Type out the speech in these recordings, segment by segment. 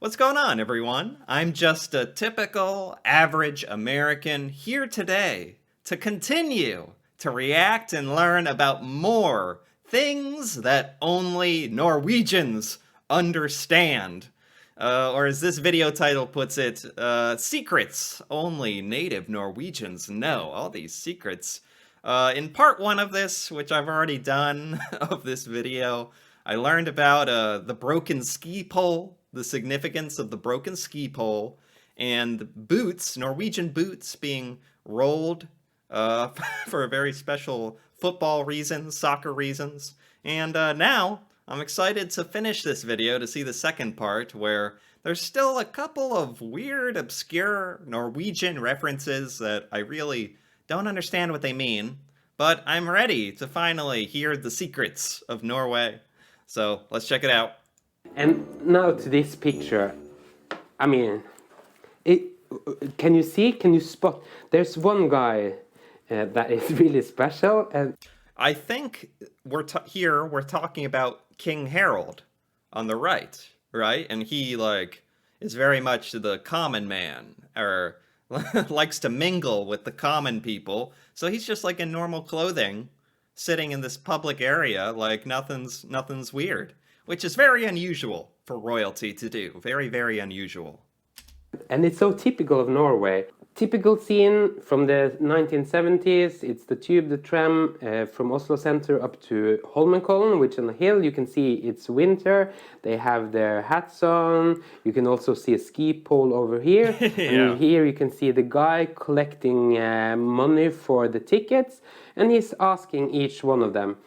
What's going on, everyone? I'm just a typical, average American here today to continue to react and learn about more things that only Norwegians understand. Or as this video title puts it, secrets only native Norwegians know. All these secrets. In part one of this, which I've already done of this video, I learned about the broken ski pole, the significance of the broken ski pole, and boots, Norwegian boots, being rolled for a very special football reasons, soccer reasons. And now I'm excited to finish this video to see the second part, where there's still a couple of weird, obscure Norwegian references that I really don't understand what they mean, but I'm ready to finally hear the secrets of Norway. So let's check it out. And now to this picture. I mean, can you see? Can you spot? There's one guy that is really special. And I think we're talking about King Harold on the right? And he is very much the common man, or likes to mingle with the common people. So he's just like in normal clothing, sitting in this public area like nothing's weird, which is very unusual for royalty to do. Very, very unusual. And it's so typical of Norway. Typical scene from the 1970s. It's the tube, the tram from Oslo Center up to Holmenkollen, which on the hill you can see it's winter. They have their hats on. You can also see a ski pole over here. Yeah. And here you can see the guy collecting money for the tickets, and he's asking each one of them.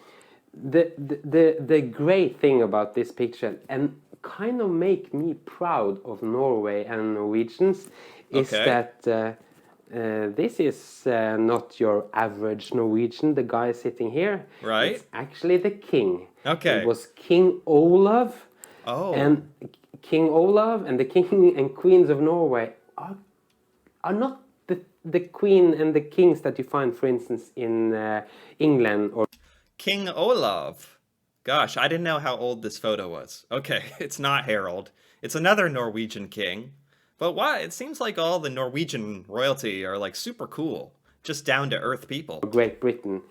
The great thing about this picture, and kind of make me proud of Norway and Norwegians, is that this is not your average Norwegian, the guy sitting here. Right. It's actually the king. Okay. It was King Olav. Oh. And King Olav and the king and queens of Norway are not the queen and the kings that you find, for instance, in England or... King Olav. Gosh, I didn't know how old this photo was. Okay, it's not Harold. It's another Norwegian king. But why? It seems like all the Norwegian royalty are like super cool. Just down-to-earth people. Great Britain.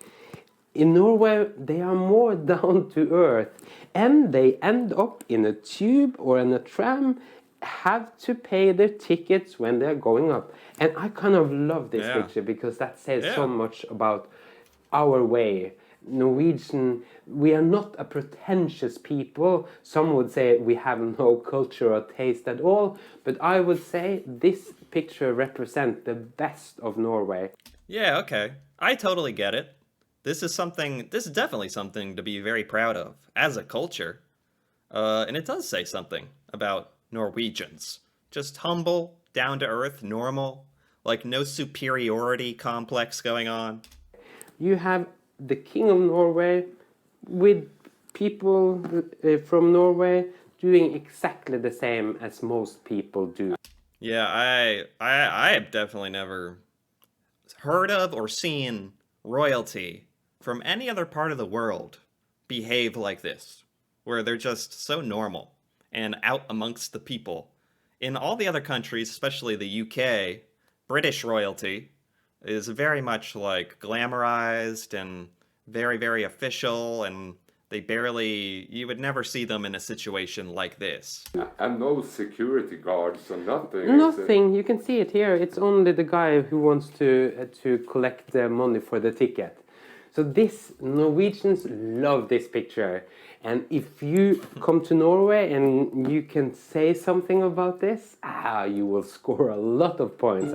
In Norway, they are more down to earth. And they end up in a tube or in a tram, have to pay their tickets when they're going up. And I kind of love this picture because that says so much about our way. Norwegian, we are not a pretentious people. Some would say we have no culture or taste at all, but I would say this picture represents the best of Norway. Yeah, okay. I totally get it. This is definitely something to be very proud of as a culture. And it does say something about Norwegians. Just humble, down to earth, normal, like no superiority complex going on. You have the King of Norway with people from Norway doing exactly the same as most people do. Yeah, I have definitely never heard of or seen royalty from any other part of the world behave like this, where they're just so normal and out amongst the people. In all the other countries, especially the UK, British royalty is very much like glamorized and very, very official, and you would never see them in a situation like this. And no security guards or nothing. Nothing, you can see it here. It's only the guy who wants to collect the money for the ticket. So Norwegians love this picture. And if you come to Norway and you can say something about this, you will score a lot of points.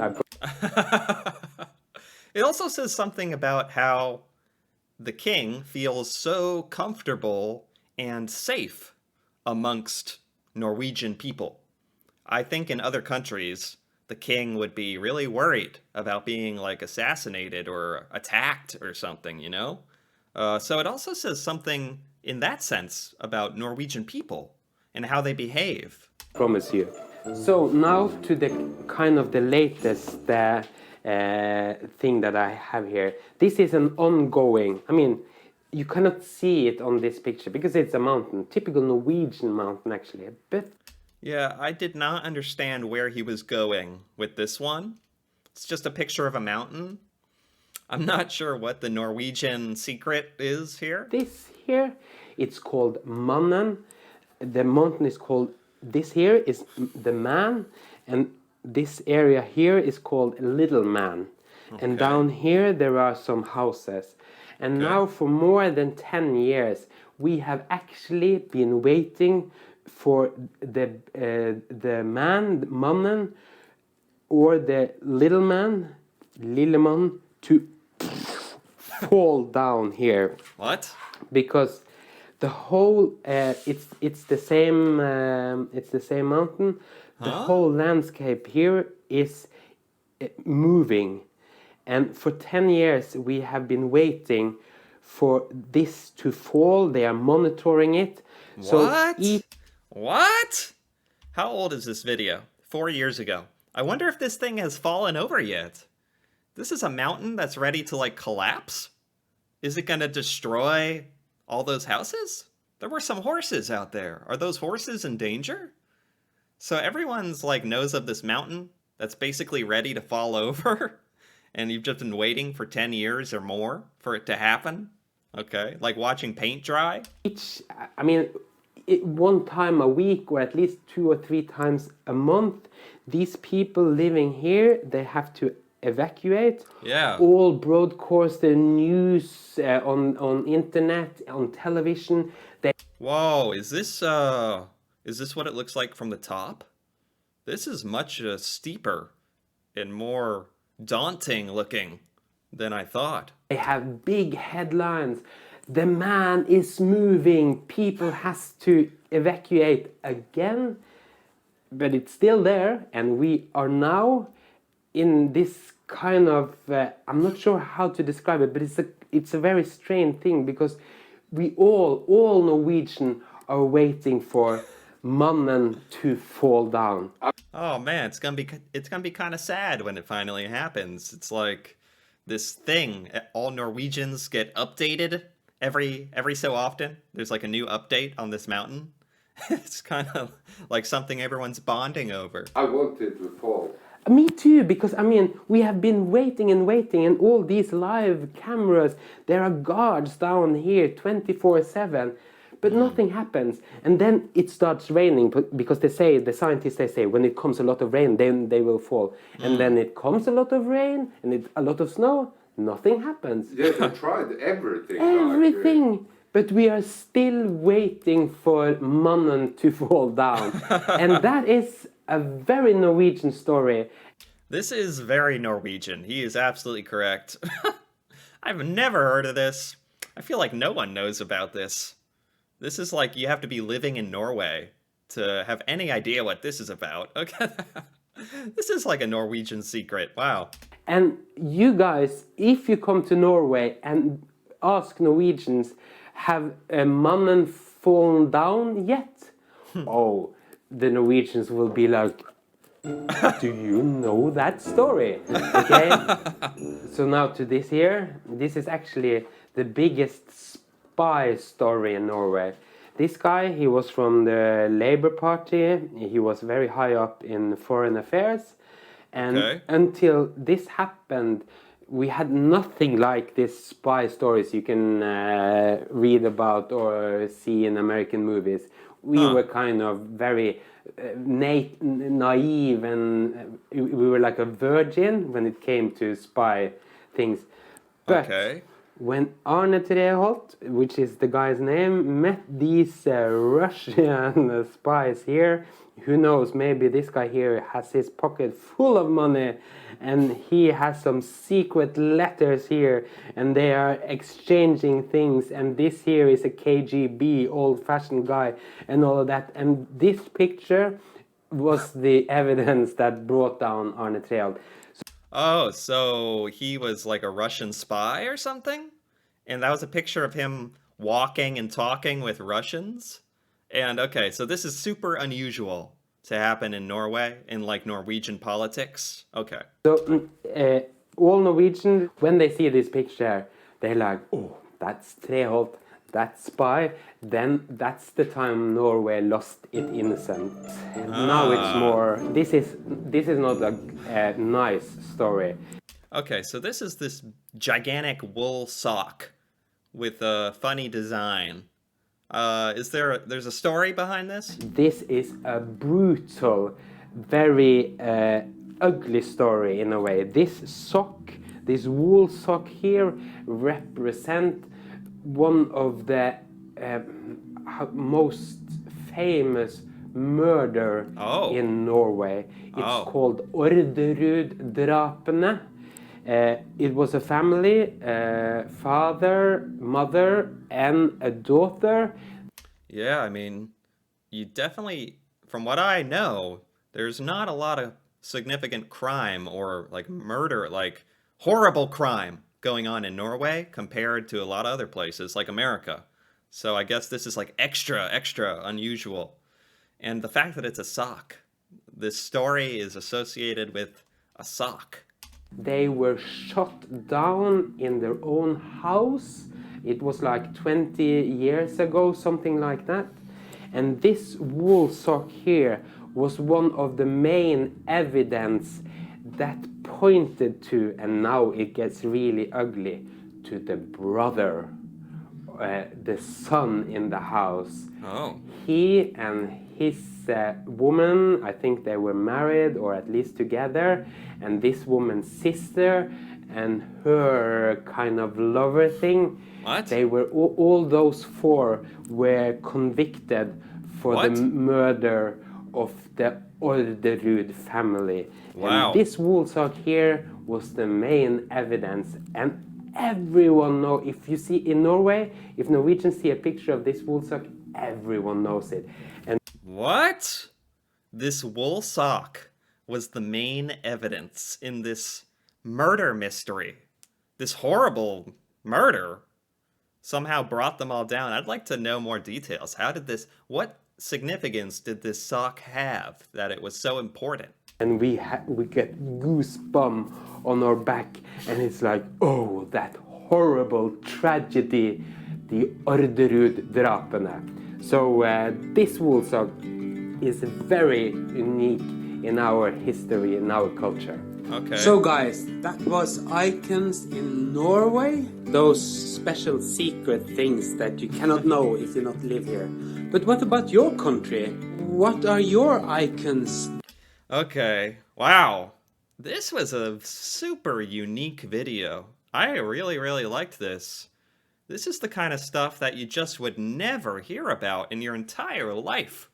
It also says something about how the king feels so comfortable and safe amongst Norwegian people. I think in other countries, the king would be really worried about being like assassinated or attacked or something, you know? So it also says something in that sense about Norwegian people and how they behave. Promise you. So now to the kind of the latest thing that I have here. This is an ongoing, I mean, you cannot see it on this picture because it's a mountain, typical Norwegian mountain actually, but Yeah, I did not understand where he was going with this one. It's just a picture of a mountain. I'm not sure what the Norwegian secret is here. This here, it's called Mannen. The mountain is called, this here is the man, and this area here is called Little Man. And Okay. down here there are some houses. And Okay. now for more than 10 years we have actually been waiting for the man, Mannen, or the little man, Lilleman, to fall down here, What? because the whole it's the same mountain. The whole landscape here is moving, and for 10 years we have been waiting for this to fall. They are monitoring it. What? What? How old is this video? 4 years ago. I wonder if this thing has fallen over yet. This is a mountain that's ready to like collapse? Is it gonna destroy all those houses? There were some horses out there. Are those horses in danger? So everyone's like knows of this mountain that's basically ready to fall over, and you've just been waiting for 10 years or more for it to happen? Okay, like watching paint dry? I mean, one time a week, or at least 2 or 3 times a month, these people living here, they have to evacuate. Yeah. All broadcast the news on internet, on television. They Whoa, is this what it looks like from the top? This is much steeper and more daunting looking than I thought. have big headlines. The man is moving. People has to evacuate again, but it's still there, and we are now in this kind of I'm not sure how to describe it, but it's a very strange thing, because we all Norwegian are waiting for Mannen to fall down. Oh man, it's gonna be kind of sad when it finally happens. It's like this thing. All Norwegians get updated every so often. There's like a new update on this mountain. It's kind of like something everyone's bonding over. I want it to fall. Me too, because I mean, we have been waiting and waiting, and all these live cameras, there are guards down here 24/7, but nothing happens. And then it starts raining, because the scientists, they say, when it comes a lot of rain, then they will fall. And then it comes a lot of rain, and a lot of snow, nothing happens. Yeah, they tried everything. Everything. But we are still waiting for Mannen to fall down. And that is a very Norwegian story. This is very Norwegian. He is absolutely correct. I've never heard of this. I feel like no one knows about this. This is like you have to be living in Norway to have any idea what this is about. Okay. This is like a Norwegian secret. Wow. And you guys, if you come to Norway and ask Norwegians, have Mannen fallen down yet? Oh, the Norwegians will be like, do you know that story? Okay? So now to this here. This is actually the biggest spy story in Norway. This guy, he was from the Labour Party. He was very high up in foreign affairs. And until this happened, we had nothing like this spy stories you can read about or see in American movies. We were kind of very naive, and we were like a virgin when it came to spy things. But when Arne Treholt, which is the guy's name, met these Russian spies here, who knows, maybe this guy here has his pocket full of money, and he has some secret letters here, and they are exchanging things, and this here is a KGB old-fashioned guy and all of that. And this picture was the evidence that brought down Arne Treholt. Oh, so he was like a Russian spy or something? And that was a picture of him walking and talking with Russians? And okay, so this is super unusual to happen in Norway, in like Norwegian politics. Okay. So all Norwegians, when they see this picture, they're like, oh, that's Treholt. that spy, then that's the time Norway lost its innocence. Now it's more. This is not a nice story. Okay, so this is this gigantic wool sock with a funny design. There's a story behind this? This is a brutal, very ugly story in a way. This wool sock here, represent one of the most famous murder in Norway. It's called Orderud-drapene. It was a family, father, mother, and a daughter. Yeah, I mean, you definitely, from what I know, there's not a lot of significant crime or like murder, like horrible crime going on in Norway compared to a lot of other places like America. So I guess this is like extra unusual. And the fact that it's a sock, this story is associated with a sock. They were shot down in their own house. It was like 20 years ago, something like that. And this wool sock here was one of the main evidence that pointed to, and now it gets really ugly, to the brother, the son in the house. Oh. He and his woman, I think they were married or at least together, and this woman's sister and her kind of lover thing. What? They were all those four were convicted for the murder of the Orderud family. Wow. And this wool sock here was the main evidence, and everyone know, if you see in Norway, if Norwegians see a picture of this wool sock, everyone knows it. And what? This wool sock was the main evidence in this murder mystery. This horrible murder somehow brought them all down. I'd like to know more details. What significance did this sock have that it was so important? And we get goosebumps on our back, and it's like, oh, that horrible tragedy, the Orderud-drapene. So this wool sock is very unique in our history, in our culture. Okay. So guys, that was icons in Norway. Those special secret things that you cannot know if you not live here. But what about your country? What are your icons? Okay. Wow. This was a super unique video. I really liked this. This is the kind of stuff that you just would never hear about in your entire life.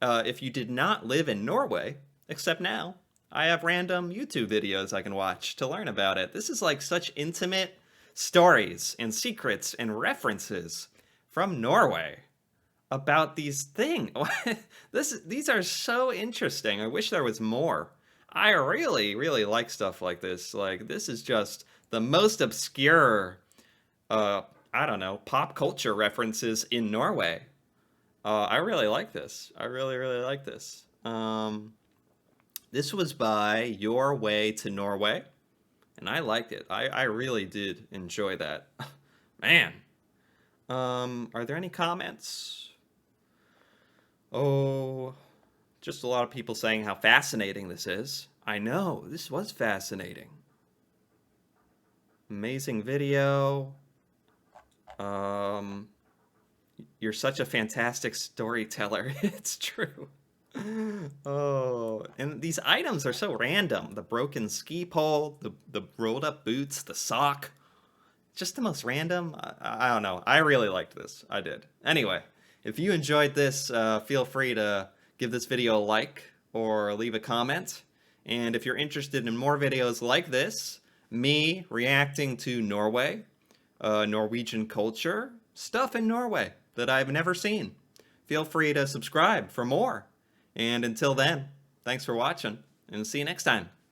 If you did not live in Norway, except now, I have random YouTube videos I can watch to learn about it. This is like such intimate stories and secrets and references from Norway about these things. These are so interesting. I wish there was more. I really like stuff like this. Like, this is just the most obscure, I don't know, pop culture references in Norway. I really like this. I really like this. This was by Your Way to Norway, and I liked it. I really did enjoy that. Man. Are there any comments? Oh, just a lot of people saying how fascinating this is. I know, this was fascinating. Amazing video. You're such a fantastic storyteller. It's true. Oh, and these items are so random. The broken ski pole, the rolled up boots, the sock. Just the most random. I don't know. I really liked this. I did. Anyway, if you enjoyed this, feel free to give this video a like or leave a comment. And if you're interested in more videos like this, me reacting to Norway, Norwegian culture, stuff in Norway that I've never seen, feel free to subscribe for more. And until then, thanks for watching, and see you next time.